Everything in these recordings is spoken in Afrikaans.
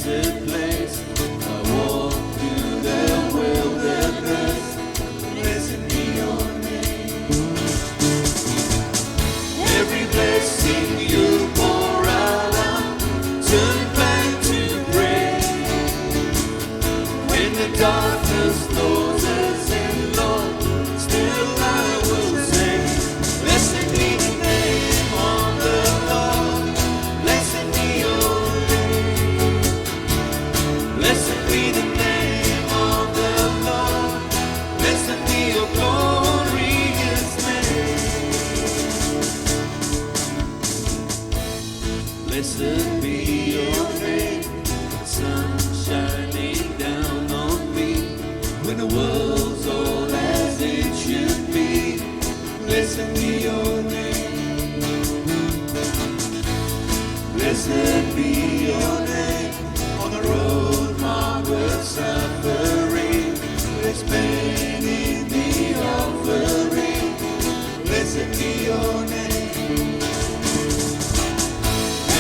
desert place. I walk through the wilderness. Blessed be your name. Every blessing you pour out, I'll turn back to praise. When the darkness closes in, Lord, still I will sing. Blessed be the name of the Lord. Blessed be your name. Blessed be the name of the Lord. Blessed be your glorious name. Blessed be your name. The sun shining down on me when the world's all as it should be. Blessed be your name. Blessed be your name. On the road marked with suffering, there's pain in the offering. Blessed be your name.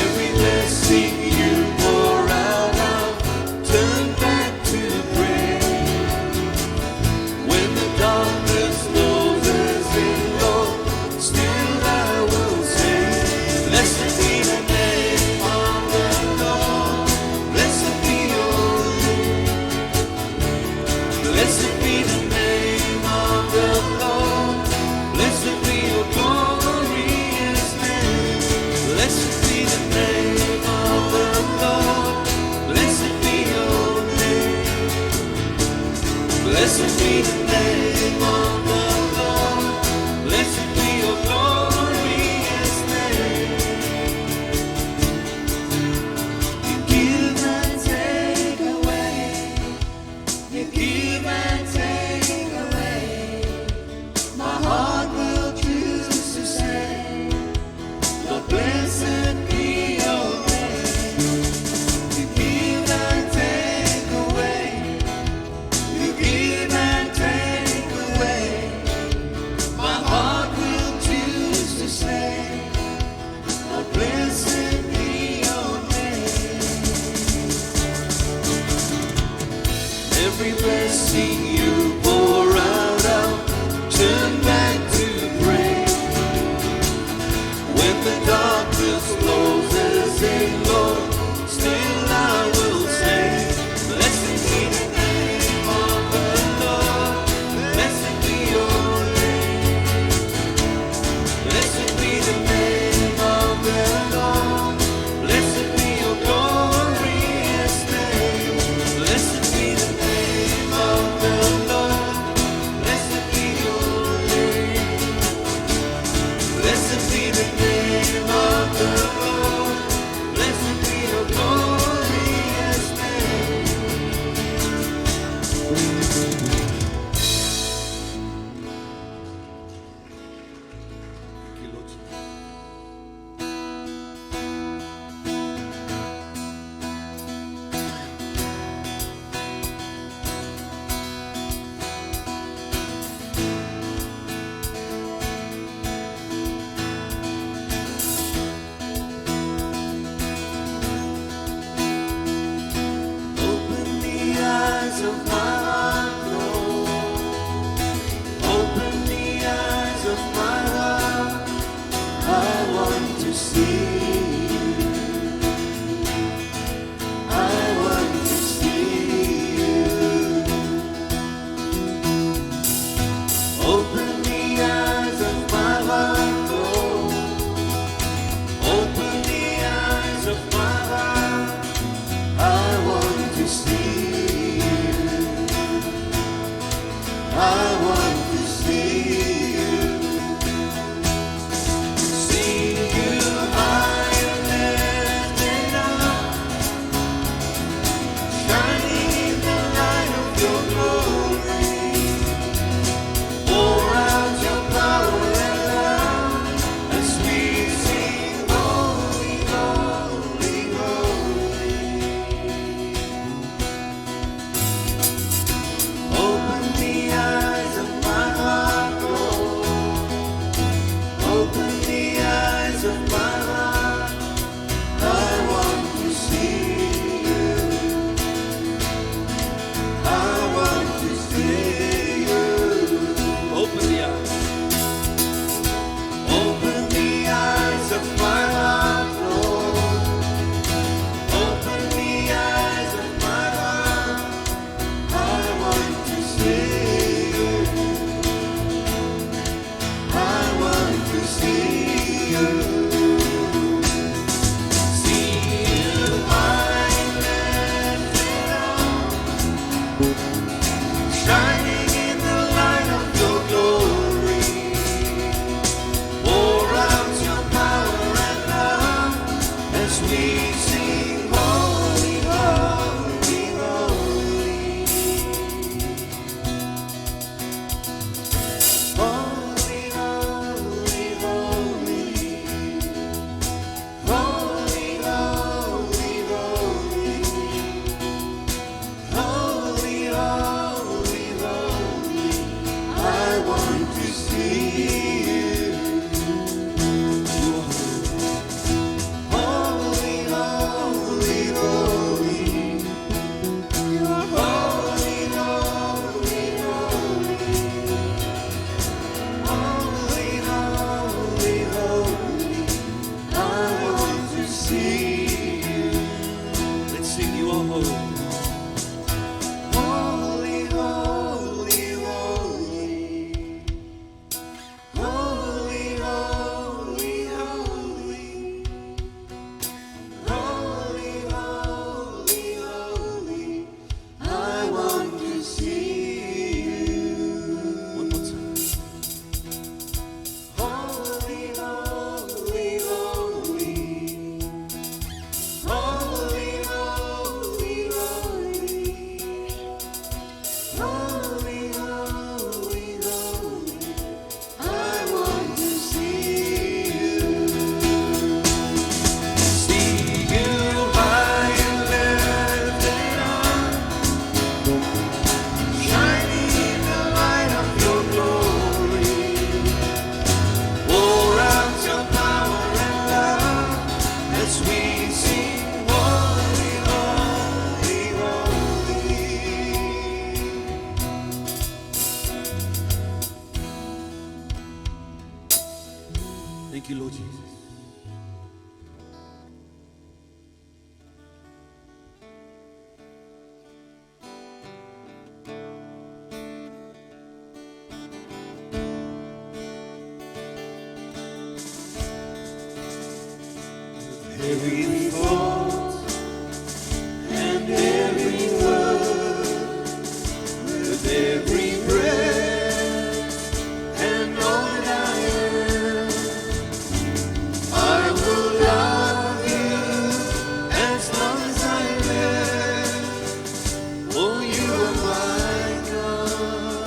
Every blessing you pour out, I'll turn back to praise. When the darkness closes in, Lord, still I will sing. Blessed be the name of the Lord. Blessed be your name. Blessed be the name of the Lord. Blessed be your glorious name. Blessed be the name of the Lord. Blessed be your name. Blessed be the name of the Lord. Blessed be your glorious name. You give and take away. You give and take away. My heart will choose to say, Lord, blessed be your name. You give and take away. You give and take away. My heart will choose to say, Lord, blessed be your name. Every blessing you pour out, I'll turn back to praise. When the darkness closes in, Lord, still I will say, blessed be the name of the Lord. Blessed be your name. Blessed be the name of the Lord. Blessed be your glorious name. Blessed be the name of the Lord. Blessed be your name. Blessed be the name of the Lord. Blessed be your glorious name. Open the eyes of my heart, Lord. Open the eyes of my heart. I want to see you. I want to see you. Open the eyes of my heart, Lord. Open the eyes of my heart. I want to see you. I want to see you. See you high and lifted up, shining in the light of your glory. Pour out your power and love as we sing, holy, holy, holy. Open the eyes of Holy, holy, holy. Holy, holy, holy. Holy, holy, holy. I want to see you. One more time. Holy, holy, holy. Holy, holy, holy. Holy, holy, holy. I want to see you. See you high and lifted up, shining in the light of your glory. Pour out your power and love as we sing, holy, holy, holy. Thank you, Lord Jesus. Every thought and every word, with every breath and all that I am, I will love you as long as I live. Oh, you are my God.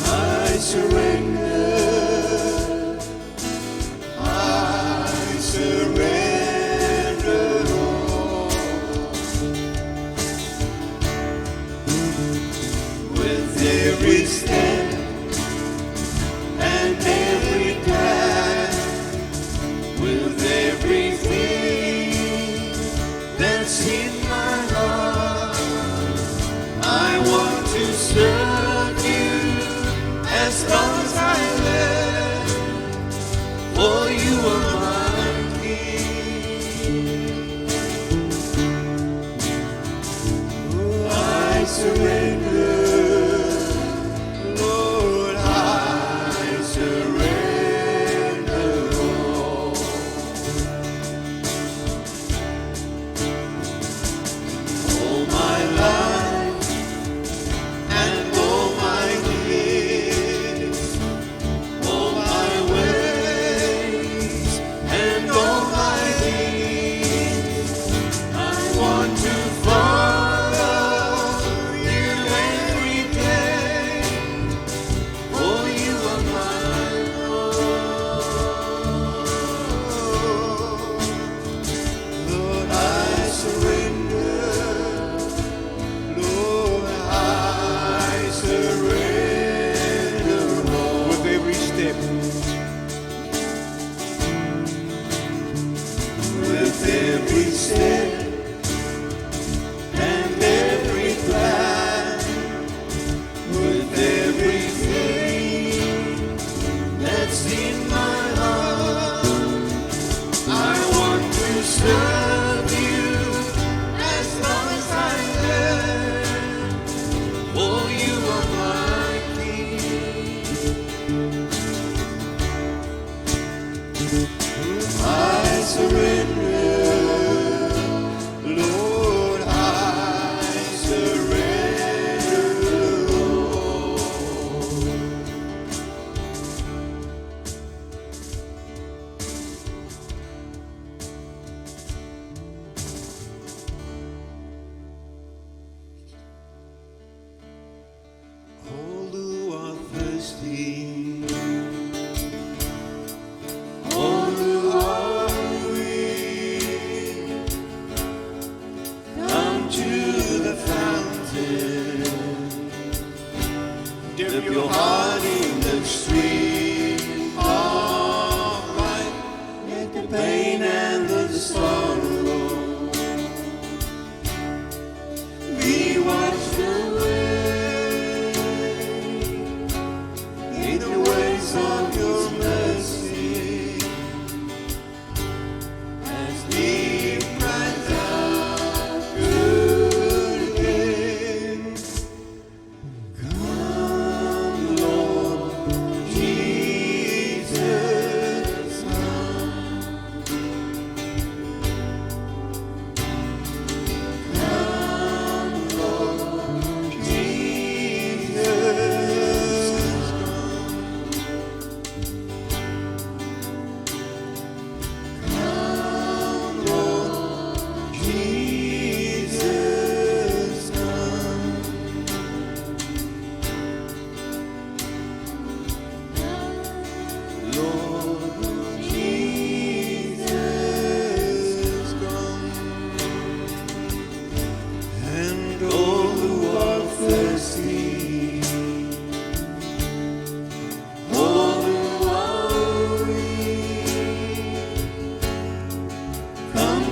I surrender. Surrender all. With every step and every path, with everything that's in my heart, I want to serve you as long as I live. For you are my surrender, Lord, I surrender all. All my life and all my years, all my ways and all my deeds, I want to follow you every day. For you are my Lord. Lord, I surrender. Lord, I surrender all. With every step, with every step and every plan, with everything that's in my heart, I want to serve you as long as I live. For you are my King. I surrender, Lord, I surrender all. All who are thirsty, all who are weak, come to the fountain. Dip your heart in the stream of life. Let the pain and the sorrow be washed away in the waves of your mercy. As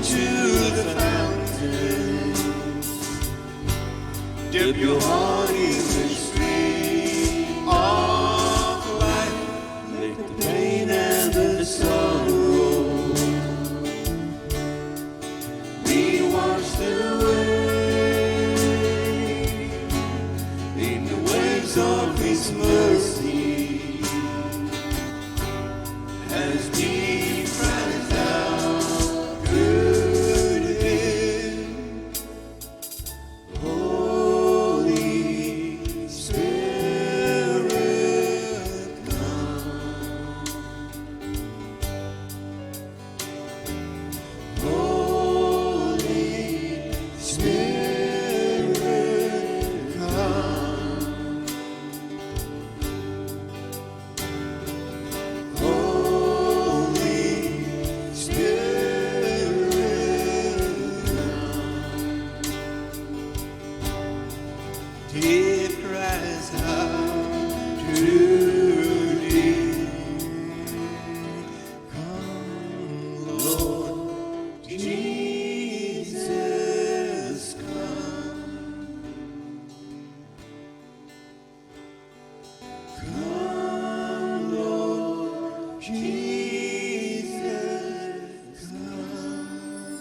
to the fountain. Dip your heart in the stream of life. Let the pain and the sorrow be washed away in the waves of His mercy. As deep cries out, good Him, Holy Spirit, come. Holy Spirit, come. Holy Spirit, deep cries out to Thee. Come, Lord Jesus, come. Come, Lord Jesus, come.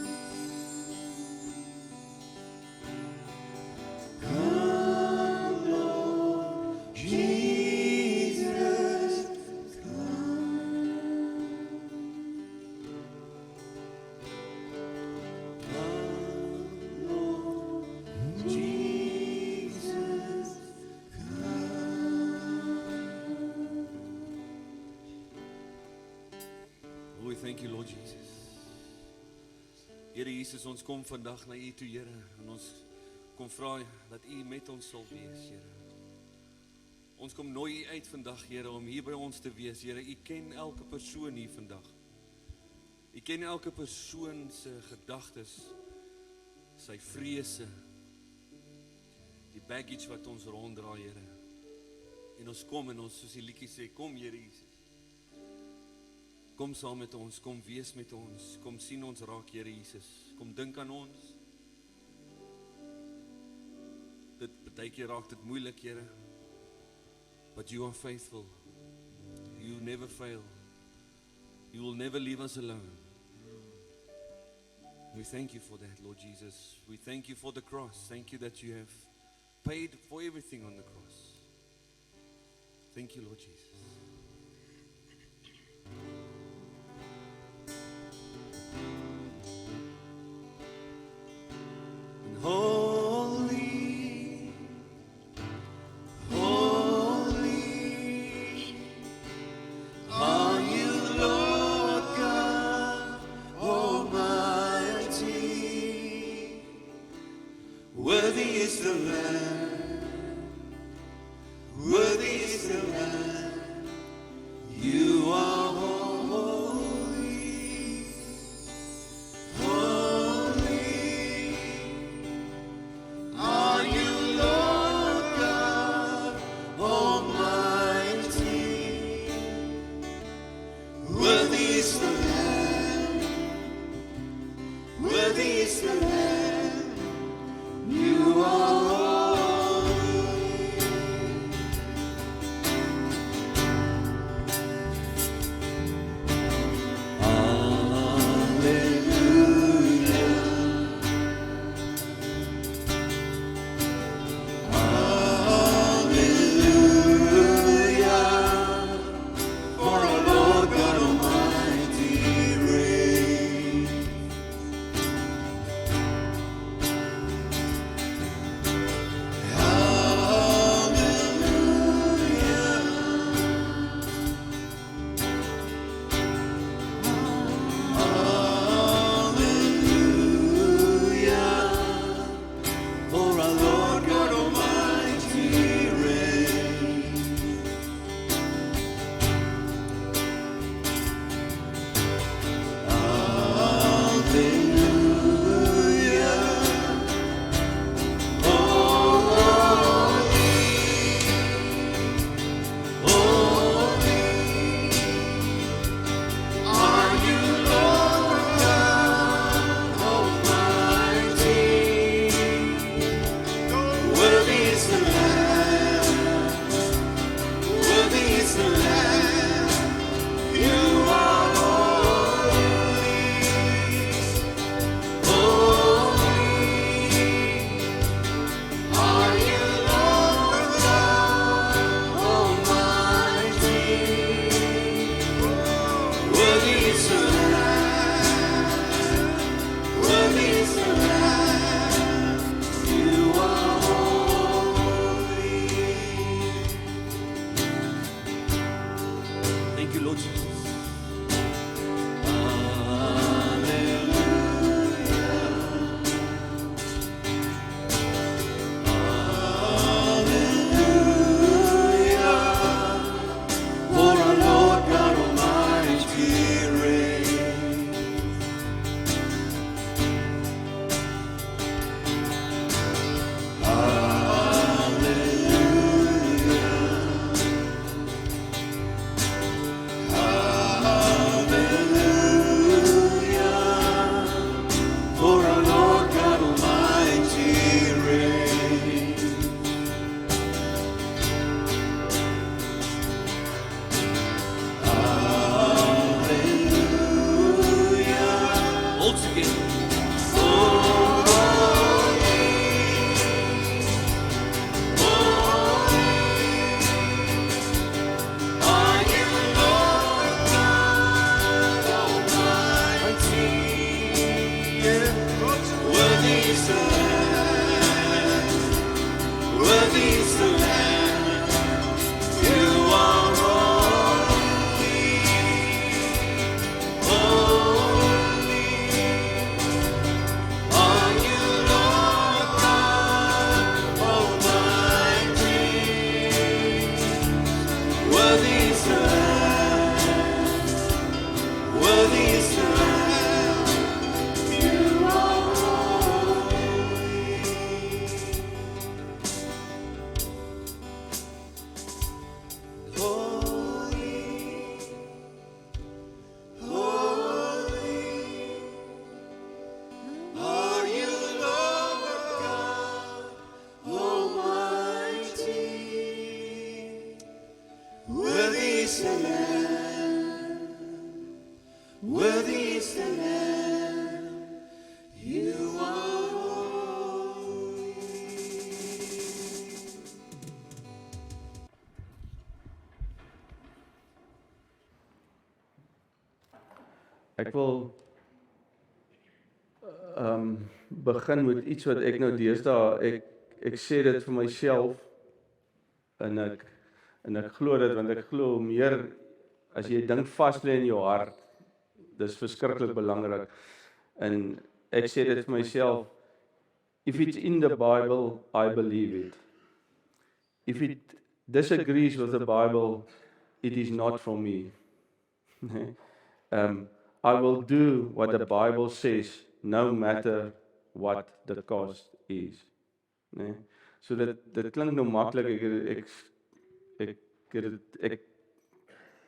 Come, Lord Jesus, come. Come, Lord Jesus, Oh, we thank you, Lord Jesus. Here Jesus, ons kom vandag na U toe, Here, en ons kom vra dat U met ons sal wees, Here. Ons kom nooi U uit vandag, Here, om hier by ons te wees, Here. U ken elke persoon hier vandag. U ken elke persoon se gedagtes, sy vrese, die baggage wat ons ronddra, Here. En ons kom en ons, soos die liedjie sê, kom Here Jesus. Kom saam met ons, kom wees met ons, kom sien ons raak, Here Jesus. Kom dink aan ons. Dit partykeer raak dit moeilik, Here. But you are faithful. You never fail. You will never leave us alone. We thank you for that, Lord Jesus. We thank you for the cross. Thank you that you have paid for everything on the cross. Thank you, Lord Jesus. and holy, holy are you, Lord God Almighty. Worthy is the Lamb, worthy is the Lamb. You are holy, holy are you, Lord God Almighty. Worthy is the Lamb, worthy is the Lamb. You are holy. once again. Are you Lord God Almighty? Worthy is the Lamb, worthy is the Lamb. You are holy, holy. Are you Lord God Almighty? Worthy is the Lamb, worthy is the Lamb. You are holy, holy. Are you Lord God Almighty? Worthy is the Lamb, worthy is the Lamb. You are holy. Ek wil begin met iets wat ek nou deesdae, ek sê dit vir myself en ek glo dit, want ek glo hoe meer as jy dink vas lê in jou hart, dis verskriklik belangrik. En ek sê dit vir myself, if it's in the Bible, I believe it. If it disagrees with the Bible, it is not for me. I will do what the Bible says, no matter what the cost is. Nee? So dit klink nou maklik, ek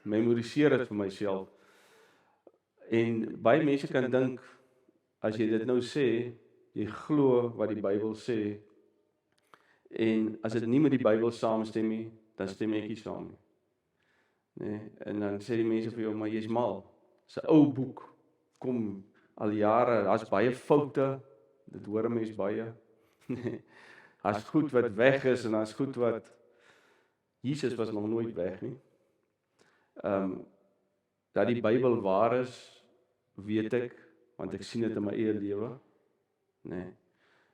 memoriseer dit vir myself. En baie mense kan dink, as jy dit nou sê, jy glo wat die Bybel sê, en as dit nie met die Bybel saamstem nie, dan stem ek nie saam nie. Nee? En dan sê die mense vir jou, maar jy's mal. Dis 'n ou boek, kom al jare, daar's baie foute, dit hoor 'n mens baie. Daar's goed wat weg is en daar's goed wat, Jesus was nog nooit weg nie. Dat die Bybel waar is, weet ek, want ek sien dit in my eie lewe. Nee.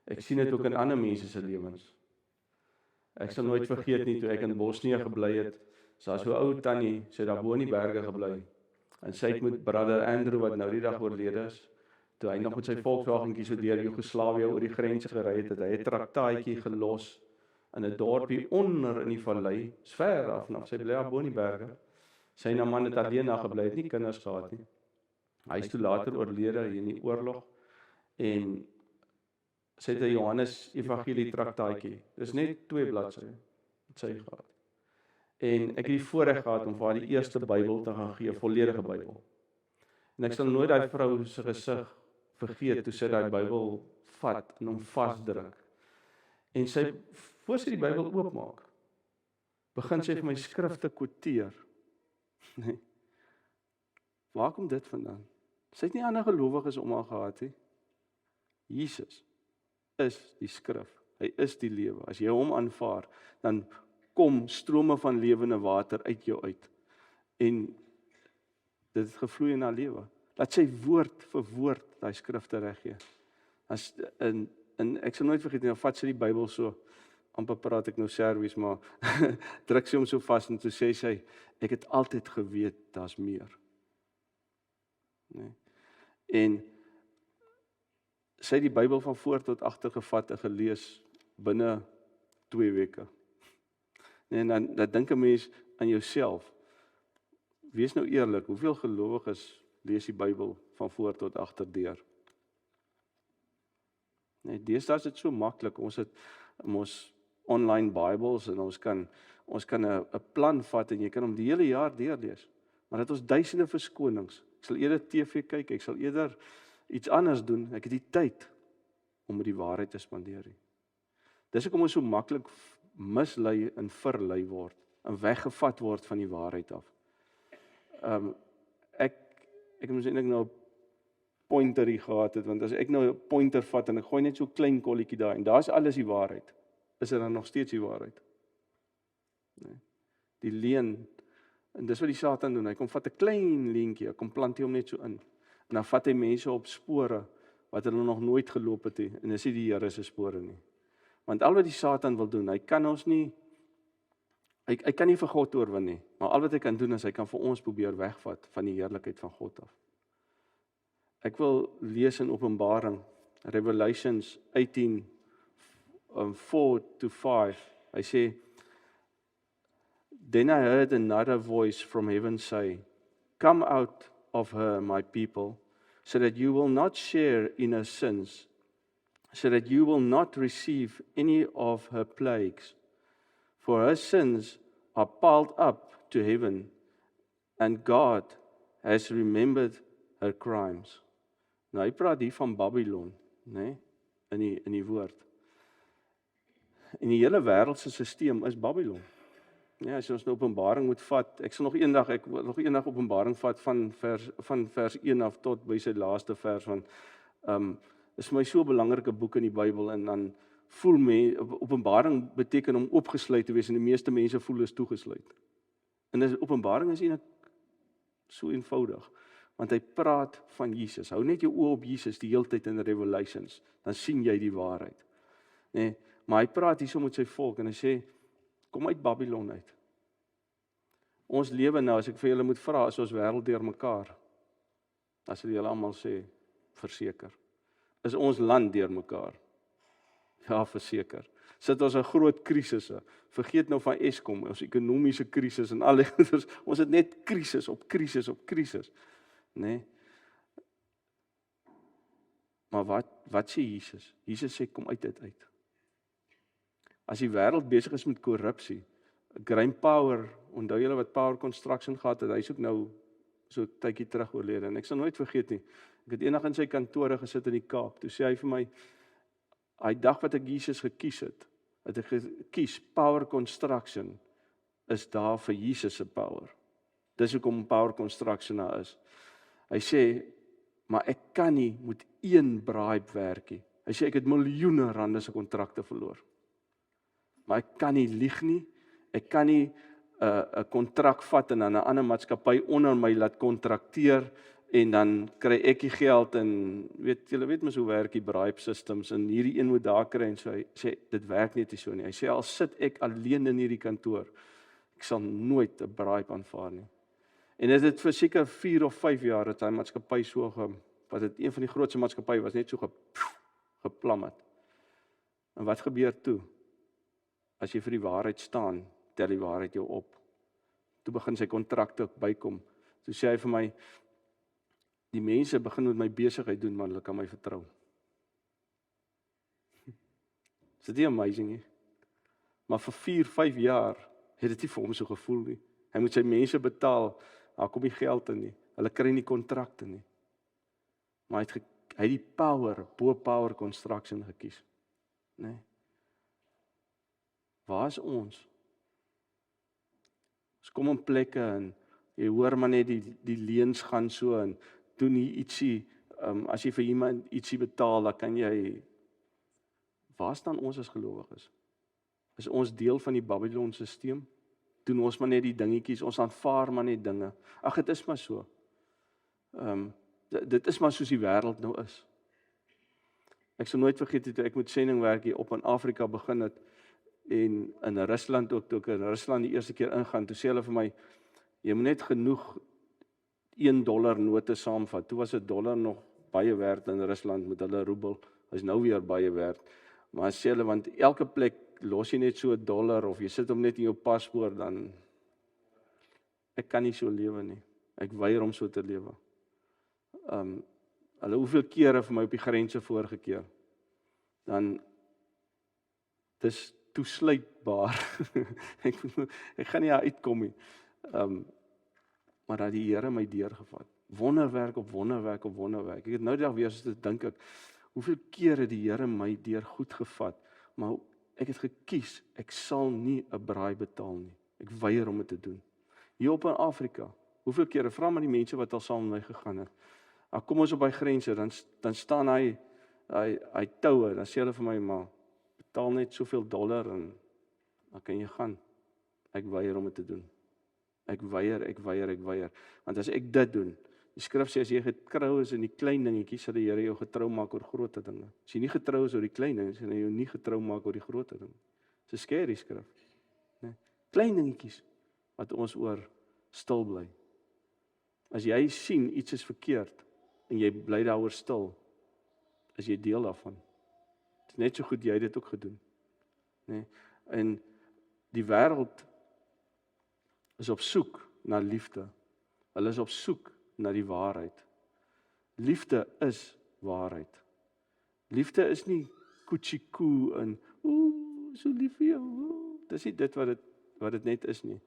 Ek sien dit ook in ander mense se lewens. Ek sal nooit vergeet nie, toe ek in Bosnië gebly het, so as 'n ou tannie, sy daar bo in die berge gebly. En sy het met brother Andrew, wat nou die dag oorlede is, toe hy nog met sy Volkswagentjie so deur Joegoslawië oor die grense gery het, hy 'n traktaatjie gelos in 'n dorpie onder in die vallei, is ver af, nou, sy bly daar bo in die berge. Sy man het alleen daar gebly, het nie kinders gehad nie. Hy is toe later oorlede in die oorlog, en sy het 'n Johannes Evangelie traktaatjie, dis net 2 bladsye, het sy gehad. En ek het die voorreg gehad om vir haar die eerste Bybel te gaan gee, volledige Bybel. En ek sal nooit daai vrou se gesig vergeet, toe sy daai Bybel vat en hom vasdruk. En sy, voor sy die Bybel oopmaak, begin sy vir my skrifte quoteer. Nee. Waar kom dit vandaan? Sy het nie ander gelowiges om haar gehad nie. Jesus is die skrif, hy is die lewe. As jy hom aanvaar, dan kom strome van lewende water uit jou uit. En dit het gevloei in haar lewe. Laat sy woord vir woord daai skrifte reggee. En ek sal nooit vergeet nie, dan vat sy die Bybel so, amper praat ek nou Serbies, maar druk sy hom so vas en toe sê sy, ek het altyd geweet, daar's meer. Nee. En sy het die Bybel van voor tot agter gevat en gelees binne 2 weke. En dan dink 'n mens aan jouself. Wees nou eerlik, hoeveel gelowiges lees die Bybel van voor tot agter deur? Nee, deesdae is dit so maklik. Ons het ons online Bibles en ons kan 'n plan vat en jy kan hom die hele jaar deurlees. Maar dit ons duisende verskonings. Ek sal eerder TV kyk, ek sal eerder iets anders doen. Ek het die tyd om met die waarheid te spandeer. Dis hoekom ons so maklik mislei en verlei word en weggevat word van die waarheid af. Ek het mos eintlik nou 'n pointer hier gehad het, want as ek nou 'n pointer vat en ek gooi net so 'n klein kolletjie daar en daar's alles die waarheid, is dit dan nog steeds die waarheid? Nee. Die leuen, en dis wat die Satan doen, hy kom vat 'n klein leentjie, hy kom plant hom net so in, en dan vat hy mense op spore, wat hulle nog nooit geloop het, en dis nie die Here se spore nie. Want al wat die Satan wil doen, hy kan ons nie, hy kan nie vir God oorwin nie, maar al wat hy kan doen is, hy kan vir ons probeer wegvat van die heerlikheid van God af. Ek wil lees in Openbaring, Revelations 18, 4-5, hy sê, Then I heard another voice from heaven say, Come out of her, my people, so that you will not share in her sins, so that you will not receive any of her plagues. For her sins are piled up to heaven, and God has remembered her crimes. Nou, hy praat hier van Babylon, né? In die woord. En die hele wêreldse stelsel is Babylon. Ja, as ons nou Openbaring moet vat, ek wil nog eendag Openbaring vat van vers 1 af tot by sy laaste vers van is vir my so 'n belangrike boek in die Bybel, en dan voel Openbaring beteken om opgesluit te wees, en die meeste mense voel is toegesluit. En Openbaring is eintlik so eenvoudig, want hy praat van Jesus. Hou net jou oë op Jesus die hele tyd in Revelations, dan sien jy die waarheid. Nee, maar hy praat hierso met sy volk en hy sê, kom uit Babylon uit. Ons lewe nou, as ek vir julle moet vra, is ons wêreld deurmekaar. As julle almal sê, verseker. Is ons land deurmekaar? Ja, verseker. Sit ons 'n groot krisisse. Vergeet nou van Eskom, ons ekonomiese krisis en al die goeders. Ons het net krisis op krisis op krisis. Nee. Maar wat sê Jesus? Jesus sê, kom uit dit uit. As die wêreld besig is met korrupsie, Graham Power, onthou julle wat Power Construction gehad het, hy is ook nou so 'n tydjie terug oorlede, en ek sal nooit vergeet nie, ek het eendag in sy kantore gesit in die Kaap, toe sê hy vir my, hy dag wat ek Jesus gekies het ek gekies, Power Construction, is daar vir Jesus se power. Dis hoekom Power Construction daar is. Hy sê, maar ek kan nie met een bribe werk nie. Hy sê, ek het miljoene rande se kontrakte verloor. Maar ek kan nie lieg nie, ek kan nie 'n kontrak vat en dan 'n ander maatskappy onder my laat kontrakteer, en dan kry ek die geld, en julle weet mos hoe werk die bribe systems, en hierdie een moet daar kry, en so hy sê, dit werk net nie so nie. Hy sê, al sit ek alleen in hierdie kantoor, ek sal nooit 'n bribe aanvaar nie. En dit het vir seker 4 of 5 jaar, het hy maatskappy so, wat het een van die grootste maatskappy was, net so geplam het. En wat gebeur toe? As jy vir die waarheid staan, tel die waarheid jou op. Toe begin sy kontrakte bykom. Toe sê hy vir my, die mense begin met my besigheid doen, maar hulle kan my vertrou. Is dit nie amazing nie? Maar vir 4, 5 jaar het dit nie vir hom so gevoel nie. Hy moet sy mense betaal, daar kom nie geld in nie. Hulle kry nie kontrakte nie. Maar hy het die power, bo Power Construction gekies. Nee. Waar is ons? Ons kom in plekke en jy hoor maar net die leuns gaan so en doen hier ietsie, as jy vir iemand ietsie betaal, dan kan jy, waar staan ons as gelowiges? Is ons deel van die Babylon stelsel? Doen ons maar net die dingetjies, ons aanvaar maar net dinge. Ag, dit is maar so. Dit is maar soos die wêreld nou is. Ek sal nooit vergeet toe ek met sendingwerk hier op in Afrika begin het, en in Rusland ook, toe ek in Rusland die eerste keer ingaan, toe sê hulle vir my, jy moet net genoeg $1 note saamvat. Toe was $1 nog baie werd in Rusland met hulle roebel, is nou weer baie werd. Maar sê hulle, want elke plek los jy net so $1, of jy sit hom net in jou paspoort, dan, ek kan nie so lewe nie. Ek weier om so te lewe. Hulle hoeveel kere vir my op die grense voorgekeer, dan, dis toesluitbaar. ek gaan nie daar uitkom nie. Maar dat die Here my deurgevat. Wonderwerk op wonderwerk op wonderwerk. Ek het nou die dag weer so dink ek, hoeveel keer het die Here my deur goed gevat, maar ek het gekies, ek sal nie 'n braai betaal nie. Ek weier om dit te doen. Hier op in Afrika, hoeveel kere, vra maar die mense wat al saam met my gegaan het, Dan kom ons op daai grense, dan staan hy toue, dan sê hulle vir my, maar betaal net soveel $, en dan kan jy gaan. Ek weier om dit te doen. Ek weier. Want as ek dit doen, die skrif sê, as jy getrou is in die klein dingetjies, sal die Here jou getrou maak oor groot dinge. As jy nie getrou is oor die klein dinge, sal hy jou nie getrou maak oor die groot dinge. Dis 'n scary skrif. Nee. Klein dingetjies, wat ons oor stil bly. As jy sien, iets is verkeerd, en jy bly daaroor stil, is jy deel daarvan. Dit is net so goed jy dit ook gedoen. Nee. En die wêreld is op soek na liefde. Hulle is op soek na die waarheid. Liefde is waarheid. Liefde is nie koetjiekoe en so lief vir jou. Dis nie dit wat dit net is nie.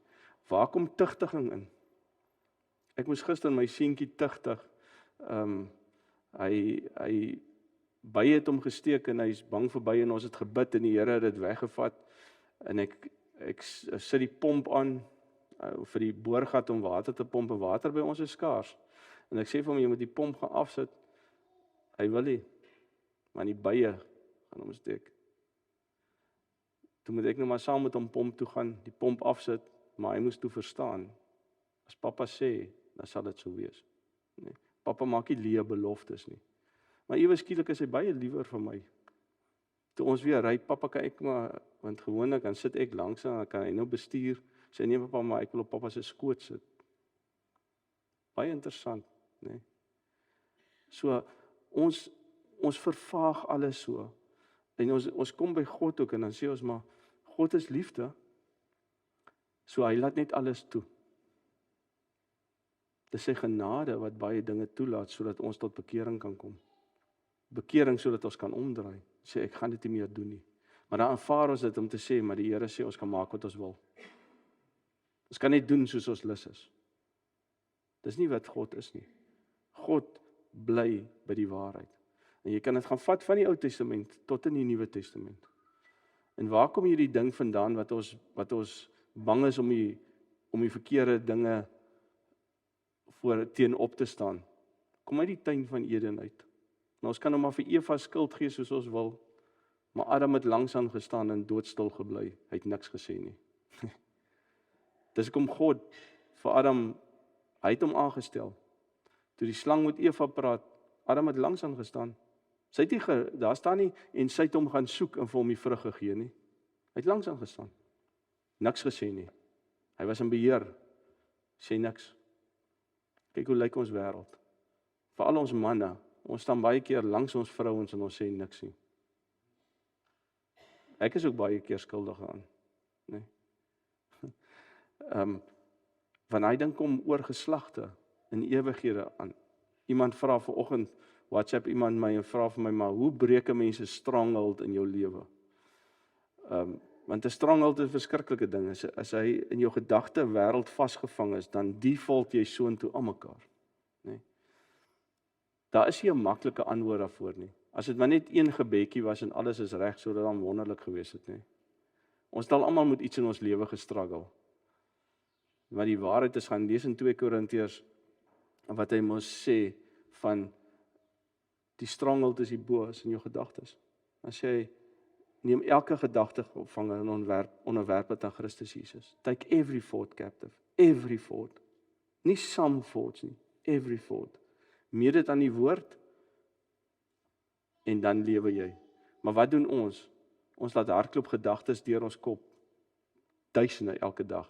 Waar kom tugtiging in? Ek moes gister my seentjie tugtig. Hy bye het hom gesteek en hy's bang vir bye en ons het gebid en die Here het dit weggevat. En ek sit die pomp aan vir die boorgat om water te pomp, en water by ons is skaars. En ek sê vir hom, jy moet die pomp gaan afsit. Hy wil nie, maar die bye gaan hom steek. Toe moet ek nou maar saam met hom pomp toe gaan, die pomp afsit, maar hy moes toe verstaan. As pappa sê, dan sal dit so wees. Nee, pappa maak nie leë beloftes nie. Maar ewe skielik is hy baie liewer vir my. Toe ons weer ry, pappa kan ek maar, want gewoonlik dan sit ek langs en dan kan hy nou bestuur. Sê nee pappa, maar ek wil op pappa se skoot sit. Baie interessant, nee. So, ons vervaag alles so. En ons kom by God ook en dan sê ons maar, God is liefde. So hy laat net alles toe. Dis sy genade wat baie dinge toelaat, sodat ons tot bekering kan kom. Bekering sodat ons kan omdraai. Sê, ek gaan dit nie meer doen nie. Maar dan aanvaar ons dit om te sê, maar die Here sê, ons kan maak wat ons wil. Ons kan net doen soos ons lus is. Dis nie wat God is nie. God bly by die waarheid. En jy kan dit gaan vat van die Ou Testament tot in die Nuwe Testament. En waar kom hierdie ding vandaan wat ons bang is om die verkeerde dinge teen op te staan? Kom uit die tuin van Eden uit. En ons kan nou maar vir Eva skuld gee soos ons wil, maar Adam het langs aan gestaan en doodstil gebly. Hy het niks gesê nie. Dis kom God vir Adam, hy het hom aangestel. Toe die slang met Eva praat, Adam het langs aan gestaan. Sy het nie, daar staan nie, en sy het hom gaan soek en vir hom die vrug gegee nie. Hy het langs aan gestaan. Niks gesê nie. Hy was in beheer. Sê niks. Kyk hoe lyk ons wêreld. Vir al ons manne, ons staan baie keer langs ons vrouens en ons sê niks nie. Ek is ook baie keer skuldig aan. Nee. Van hy ding kom oor geslagte in ewighede aan. Iemand vra vanoggend, WhatsApp iemand my en vra vir my, maar hoe breek 'n mens 'n stronghold in jou lewe? Want 'n stronghold is 'n verskriklike ding. As hy in jou gedagte wêreld vasgevang is, dan default jy soontoe aan mekaar. Nee. Daar is nie 'n maklike antwoord daarvoor nie. As dit maar net een gebedjie was en alles is reg, sou dit dan wonderlik gewees het, nee. Ons het al almal met iets in ons lewe gestruggle. Maar die waarheid is, gaan lees in 2 Korintiërs wat hy mos sê van die stronghold is die boos in jou gedagtes. Dan sê hy, neem elke gedagte gevange en onderwerp dit aan Christus Jesus. Take every thought captive. Every thought. Nie some thoughts nie. Every thought. Meet dit aan die woord en dan lewe jy. Maar wat doen ons? Ons laat hardloop gedagtes deur ons kop. Duisende elke dag.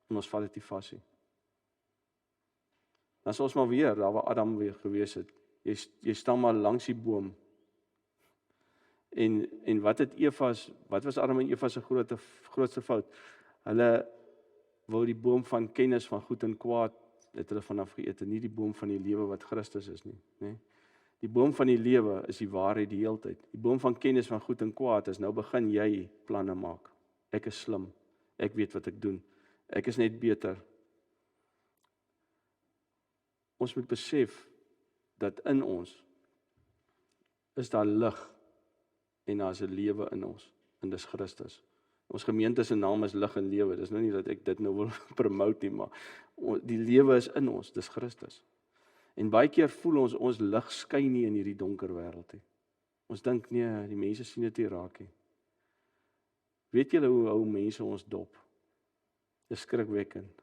En ons vat dit nie vas nie. Dan is ons maar weer, daar waar Adam weer gewees het. Jy staan maar langs die boom. En wat was Adam en Eva se grootste fout? Hulle wou die boom van kennis van goed en kwaad, het hulle vanaf geëet, en nie die boom van die lewe wat Christus is nie. Nee? Die boom van die lewe is die waarheid die heeltyd. Die boom van kennis van goed en kwaad is nou begin jy planne maak. Ek is slim, ek weet wat ek doen, ek is net beter. Ons moet besef dat in ons is daar lig en daar is 'n lewe in ons, en dis Christus. Ons gemeente se naam is Lig en Lewe. Dis nou nie dat ek dit nou wil promote nie, maar die lewe is in ons, dis Christus. En baie keer voel ons lig skyn nie in hierdie donker wêreld nie. Ons dink nee, die mense sien dit nie raak nie. Weet julle hoe hou mense ons dop? Dis skrikwekkend.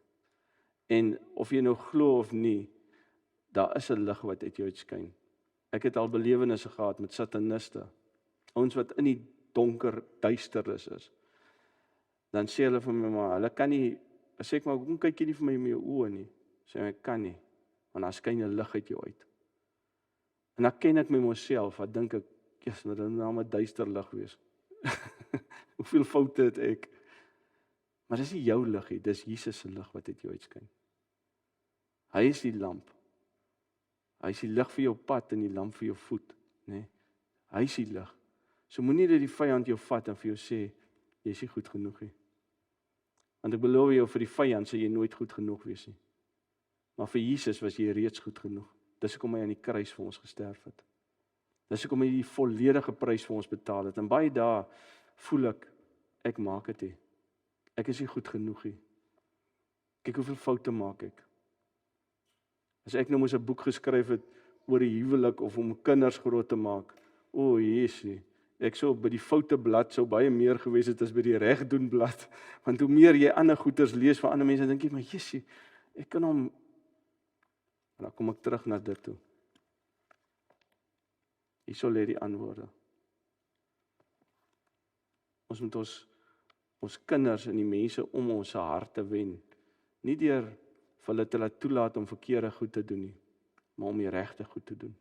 En of jy nou glo of nie, daar is 'n lig wat uit jou uitskyn. Ek het al belewennisse gehad met sataniste, ouens wat in die donker duisternis is. Dan sê hulle vir my, maar hulle kan nie, sê ek maar, hoekom kyk jy nie vir my met jou oë nie? Sê ek kan nie, want daar skyn 'n lig uit jou uit. En dan ken ek my myself, wat dink ek, Jesus, wat dan nou 'n duister lig wees. Hoeveel foute het ek? Maar dis nie jou lig nie, dis Jesus se lig wat uit jou uitskyn. Hy is die lamp. Hy is die lig vir jou pad en die lamp vir jou voet, né? Hy is die lig. So moenie dat die vyand jou vat en vir jou sê jy is nie goed genoeg nie. Want ek beloof jou, vir die vyand sal jy nooit goed genoeg wees nie. Maar vir Jesus was jy reeds goed genoeg. Dis hoekom hy aan die kruis vir ons gesterf het. Dis hoekom hy die volledige prys vir ons betaal het. En baie dae voel ek maak dit nie. Ek is nie goed genoeg nie. Kyk hoeveel foute maak ek. As ek nou moes 'n boek geskryf het oor die huwelik of om kinders groot te maak, o Jesusie, ek sou by die foute blad sou baie meer gewees het as by die regdoen blad, want hoe meer jy ander goeters lees van ander mense, dink jy, maar Jesusie, ek kan hom, en dan kom ek terug na dit toe. Hierso lê die antwoorde. Ons moet ons kinders en die mense om ons se harte wen, nie deur vir hulle te laat toelaat om verkeerde goed te doen nie, maar om die regte goed te doen.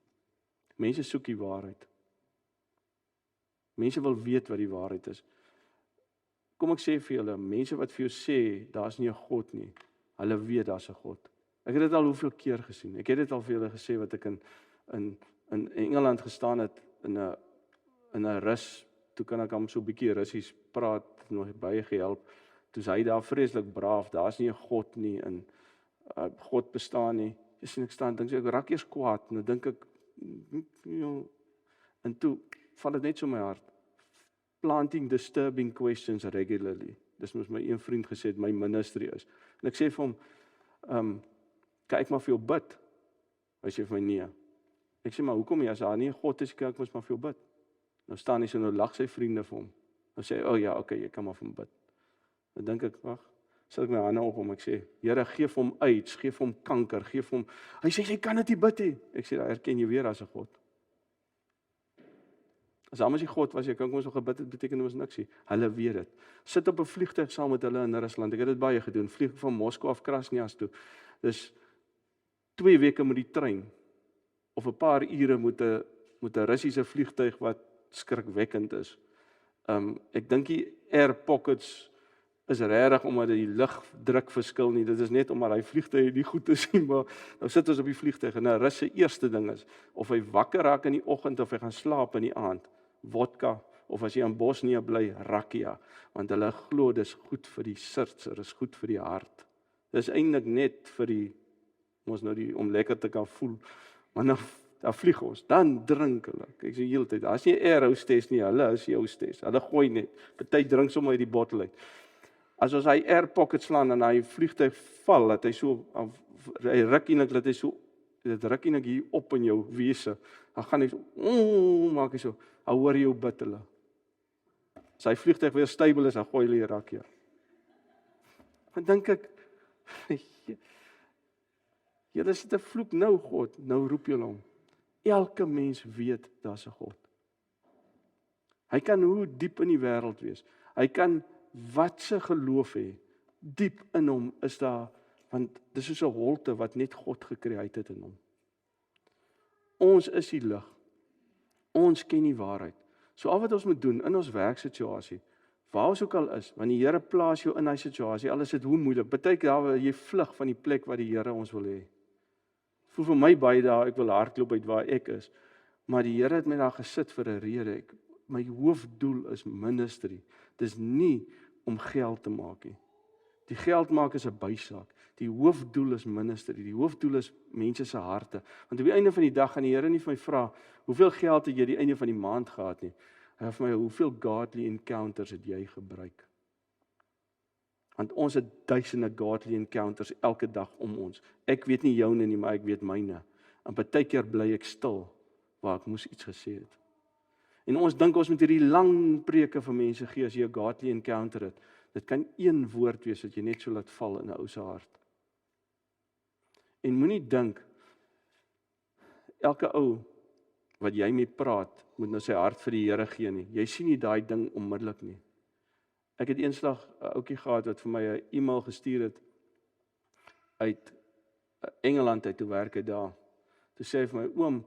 Mense soek die waarheid. Mense wil weet wat die waarheid is. Kom ek sê vir julle, mense wat vir jou sê, daar's nie 'n God nie, hulle weet daar's 'n God. Ek het dit al hoeveel keer gesien. Ek het dit al vir julle gesê wat ek in Engeland gestaan het in 'n rus, toe kan ek hom so 'n bietjie Russies praat, nog baie gehelp. Toe hy daar vreeslik braaf, daar's nie 'n God nie, en God bestaan nie. Jy sien ek staan, dink ek raak eers kwaad, nou dink ek, en toe val dit net so my hart. Planting disturbing questions regularly. Dis mos my een vriend gesê het, my ministry is. En ek sê vir hom, kan ek maar vir jou bid? Hy sê vir my, nee. Ek sê, maar hoekom nie, as daar nie 'n God is, kan ek mos maar vir jou bid. Nou staan hy so, nou lag sy vriende vir hom. Nou sê hy, ja, okay, jy kan maar vir hom bid. Dan dink ek, wag, sit ek my hande op hom, ek sê, Here, geef hom AIDS, geef hom kanker, geef hom, hy sê, jy kan dit nie bid nie. Ek sê, daar erken jy weer as 'n God. As almal die God was, jy kan ons nog gebid het, beteken ons niks nie. Hulle weet dit. Sit op 'n vliegtuig saam met hulle in Rusland. Ek het dit baie gedoen. Vlieg van Moskou af Krasnias toe. Dis 2 weke met die trein. Of 'n paar ure met 'n Russiese vliegtuig wat skrikwekkend is. Ek dink die air pockets is regtig omdat die lugdruk verskil nie. Dit is net omdat hy vliegtuig nie goed is nie, maar nou sit ons op die vliegtuig en 'n Rus se eerste ding is of hy wakker raak in die oggend of hy gaan slaap in die aand. Vodka, of as jy in Bosnië bly, rakia, want hulle glo dis goed vir die sirtser, is goed vir die hart. Dis eintlik net vir om lekker te kan voel, maar dan vlieg ons, dan drink hulle. Kyk, so heeltyd, daar is nie air hostess nie, hulle is die hostess, hulle gooi net, party drink sommer uit die bottel uit. As ons hy air pocket slaan en hy vliegtuig val, dat hy so, hy ruk eintlik, dat hy so, dit ruk eintlik hier op in jou wese, dan gaan hy so, maak hy so, dan hoor jy jou bid hulle. As hy vliegtuig weer stable is, dan gooi hulle die rakia. Dan dink ek, julle sit 'n vloek nou God, nou roep julle hom. Elke mens weet daar's 'n God. Hy kan hoe diep in die wêreld wees. Hy kan wat se geloof hê. Diep in hom is daar, want dis soos 'n holte wat net God gekreëer het in hom. Ons is die lig. Ons ken die waarheid. So al wat ons moet doen in ons werksituasie, waar ons ook al is, want die Here plaas jou in daai situasie, al is dit hoe moeilik. Partykeer daar waar jy vlug van die plek waar die Here ons wil hê. Voel vir my baie dae ek wil hardloop uit waar ek is, maar die Here het my daar gesit vir 'n rede. My hoofdoel is ministry. Dis nie om geld te maak nie. Die geld maak is 'n bysaak. Die hoofdoel is ministry. Die hoofdoel is mense se harte. Want op die einde van die dag gaan die Here nie vir my vra, hoeveel geld het jy die einde van die maand gehad nie. Hy vra vir my, hoeveel godly encounters het jy gebruik? Want ons het duisende godly encounters elke dag om ons. Ek weet nie joune nie, maar ek weet myne. En partykeer bly ek stil, waar ek moes iets gesê het. En ons dink ons moet hierdie lang preke vir mense gee, as jy 'n godly encounter het. Dit kan een woord wees, wat jy net so laat val in 'n ou se hart. En moenie dink, elke ou, wat jy mee praat, moet nou sy hart vir die Here gee nie. Jy sien nie daai ding onmiddellik nie. Ek het eenslag 'n ouetjie gehad wat vir my 'n e-mail gestuur het uit Engeland uit, toe werk hy daar. Toe sê hy vir my, oom,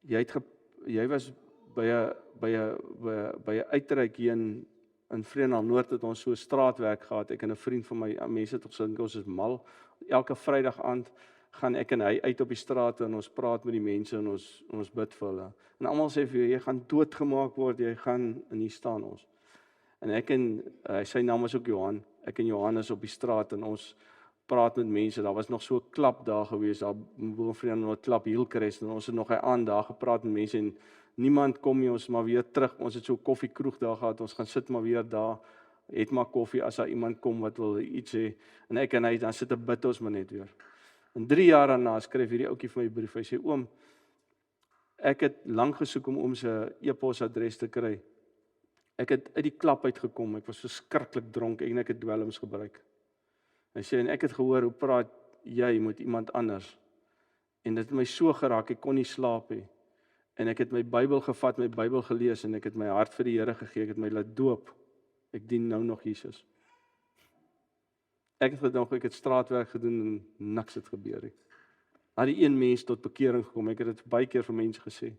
jy was by 'n uitreik hier in Vredendal-Noord, het ons so straatwerk gehad. Ek en 'n vriend van my, mense het gedink ons is mal. Elke Vrydag aand gaan ek en hy uit op die straat en ons praat met die mense en ons bid vir hulle. En almal sê vir jou, jy gaan doodgemaak word, jy gaan, en hier staan ons. En ek en, sy naam is ook Johan, ek en Johan is op die straat en ons praat met mense, daar was nog so 'n klap daar gewees, daar bo Vredendal 'n klap Hillcrest, en ons het nog 'n aand daar gepraat met mense, en niemand kom nie, ons maar weer terug, ons het so 'n koffiekroeg daar gehad, ons gaan sit maar weer daar, het maar koffie, as daar iemand kom wat wil iets hê, en ek en hy, dan sit 'n bid ons maar net weer. En 3 jaar daarna skryf hierdie ouetjie vir my brief, hy sê, oom, ek het lank gesoek om se e-posadres te kry. Ek het uit die klap uitgekom, ek was verskriklik dronk en ek het dwelms gebruik. Hy sê, en ek het gehoor, hoe praat jy met iemand anders? En dit het my so geraak, ek kon nie slaap nie. En ek het my Bybel gevat, my Bybel gelees, en ek het my hart vir die Here gegee, ek het my laat doop. Ek dien nou nog Jesus. Ek het gedink, ek het straatwerk gedoen, en niks het gebeur nie. Had die een mens tot bekering gekom, ek het dit baie keer vir mense gesê.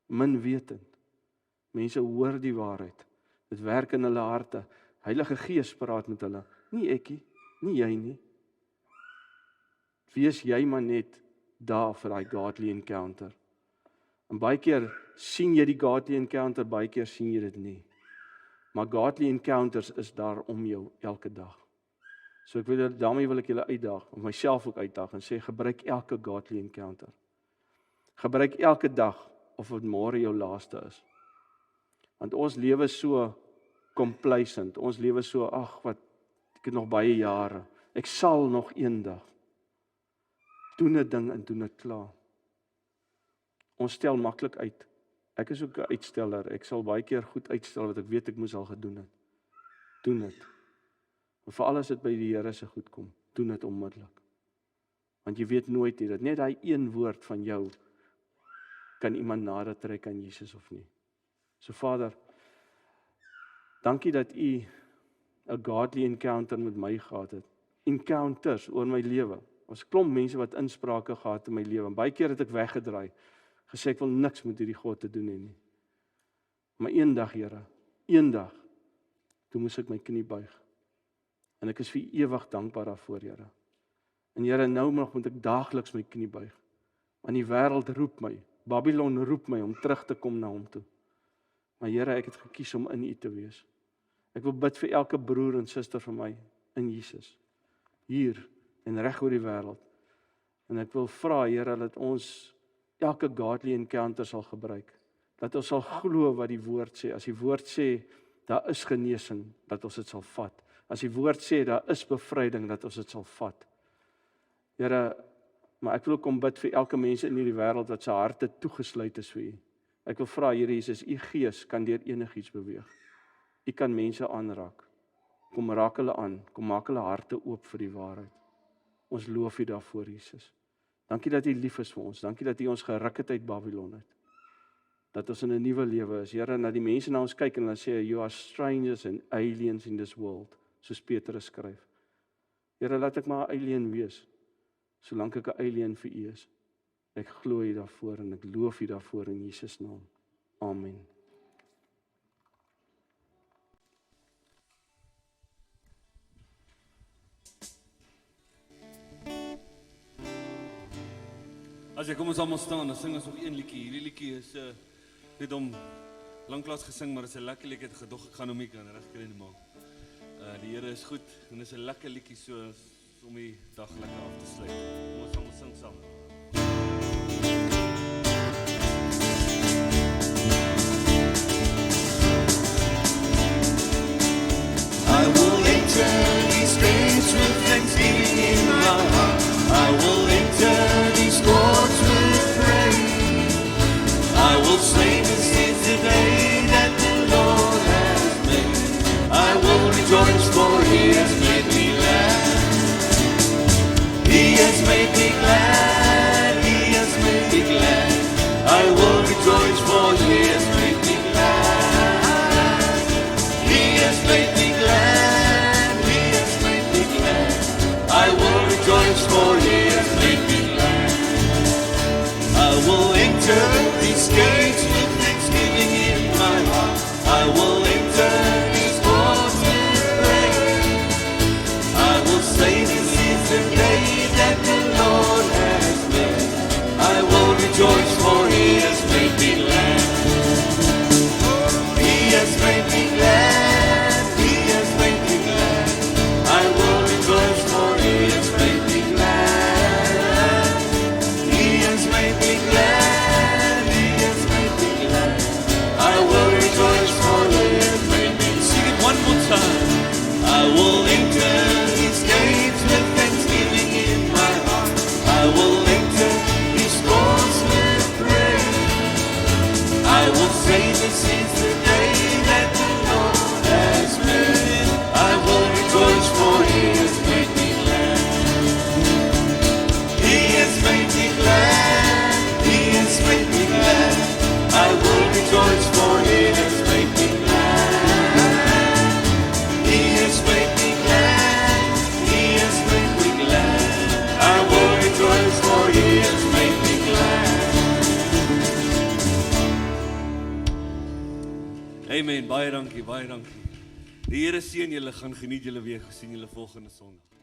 Min wetend. Mense hoor die waarheid. Dit werk in hulle harte. Heilige Gees praat met hulle. Nie ekie, nie jy nie. Wees jy maar net daar vir daai godly encounter. En baie keer sien jy die godly encounter, baie keer sien jy dit nie. Maar godly encounters is daar om jou elke dag. So daarmee wil ek julle uitdaag, en myself ook uitdaag, en sê, gebruik elke godly encounter. Gebruik elke dag, of dit môre jou laaste is. Want ons lewe so complacent, ons lewe so, ag, ek het nog baie jare, ek sal nog eendag. Doen 'n ding en doen dit klaar. Ons stel maklik uit. Ek is ook 'n uitsteller, ek sal baie keer goed uitstel wat ek weet ek moes al gedoen het. Doen dit. En veral as dit by die Here se goed kom, doen dit onmiddellik. Want jy weet nooit nie, dat net daai een woord van jou kan iemand nader trek aan Jesus of nie. So Vader, dankie dat U 'n godly encounter met my gehad het. Encounters oor my lewe. Ons klomp mense wat insprake gehad in my lewe. En baie keer het ek weggedraai, gesê ek wil niks met hierdie God te doen hê nie. Maar eendag, Here, eendag, toe moes ek my knie buig. En ek is vir ewig dankbaar daarvoor, Here. En Here, nou nog moet ek daagliks my knie buig. Want die wêreld roep my, Babylon roep my om terug te kom na hom toe. Maar Here, ek het gekies om in U te wees. Ek wil bid vir elke broer en suster van my in Jesus. Hier en reg oor die wêreld. En ek wil vra, Here, dat ons elke godly encounter sal gebruik. Dat ons sal glo wat die woord sê. As die woord sê, daar is genesing, dat ons dit sal vat. As die woord sê, daar is bevryding, dat ons dit sal vat. Here, maar ek wil kom bid vir elke mens in hierdie wêreld wat sy harte toegesluit is vir U. Ek wil vra, Here Jesus, U Gees kan deur enigiets beweeg. U kan mense aanraak. Kom raak hulle aan, kom maak hulle harte oop vir die waarheid. Ons loof U daarvoor, Jesus. Dankie dat U lief is vir ons. Dankie dat U ons geruk het uit Babylon uit. Dat ons in 'n nuwe lewe is. Here, dat die mense na ons kyk en hulle sê, you are strangers and aliens in this world, soos Petrus skryf. Here, laat ek maar 'n alien wees, solank ek 'n alien vir U is. Ek glo U daarvoor en ek loof U daarvoor in Jesus naam. Amen. As jy kom ons almal staan, dan sing ons nog een liedjie. Hierdie liedjie is het hom lanklaas gesing, maar dit is 'n lekker liedjie, gedog ek gaan hom nie kan regkry nie, maar die Here is goed en dit is 'n lekker liedjie so om die dag lekker af te sluit. Kom ons almal sing saam. I will enter these gates with thanksgiving in my heart. I will enter these courts with This is the day that the Lord has made. I will rejoice, for He has made me glad. He has made me glad. He has made me glad. I will rejoice, for He has made me glad. He has made me glad. He has made me glad. I will rejoice, for He has made me glad. Amen. Baie dankie, baie dankie. Die Here seën julle, gaan geniet julle weer, gesien julle volgende Sondag.